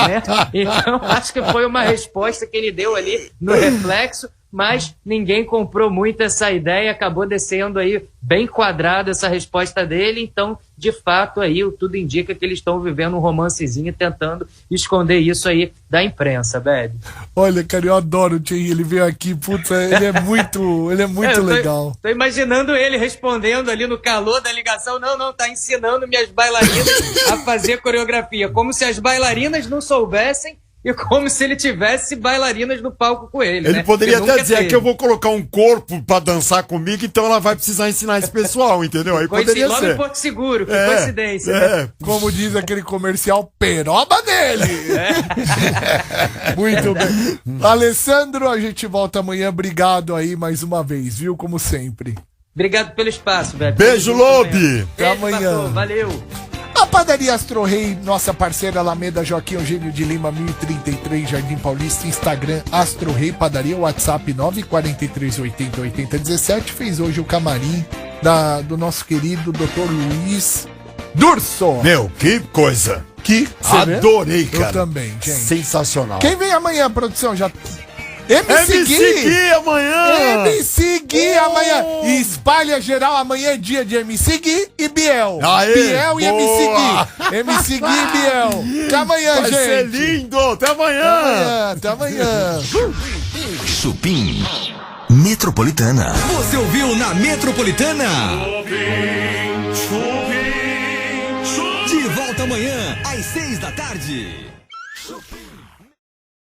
Né? Então, acho que foi uma resposta que ele deu ali no reflexo, mas ninguém comprou muito essa ideia, acabou descendo aí bem quadrado essa resposta dele. Então, de fato, aí tudo indica que eles estão vivendo um romancezinho, tentando esconder isso aí da imprensa, Bebe. Olha, cara, eu adoro o Thierry, ele veio aqui, puta, ele é muito legal. Tô imaginando ele respondendo ali no calor da ligação, não, tá ensinando minhas bailarinas a fazer coreografia, como se as bailarinas não soubessem, e como se ele tivesse bailarinas no palco com ele. Ele poderia até dizer que eu vou colocar um corpo pra dançar comigo, então ela vai precisar ensinar esse pessoal, entendeu? Aí poderia logo ser. em Porto Seguro, que coincidência. Né? Como diz aquele comercial, peroba dele! Muito bem. Alessandro, a gente volta amanhã. Obrigado aí mais uma vez, viu? Como sempre. Obrigado pelo espaço, velho. Beijo, Lobe! Até amanhã. Pastor, valeu! A Padaria Astro Rei, nossa parceira Alameda Joaquim Eugênio de Lima, 1033, Jardim Paulista, Instagram Astro Rei Padaria, WhatsApp 943808017, fez hoje o camarim do nosso querido Dr. Luiz Durso. Meu, que coisa! Adorei, cara. Eu também, gente. Sensacional. Quem vem amanhã, produção? Já... MC Gui amanhã! MC Gui amanhã! E espalha geral, amanhã é dia de MC Gui e Biel. Aê, Biel boa. e MC Gui. MC Gui e Biel. Até amanhã, Vai gente. Vai ser lindo! Até amanhã! Até amanhã. Chupim Metropolitana. Você ouviu na Metropolitana? De volta amanhã, às 6 da tarde. Chupim.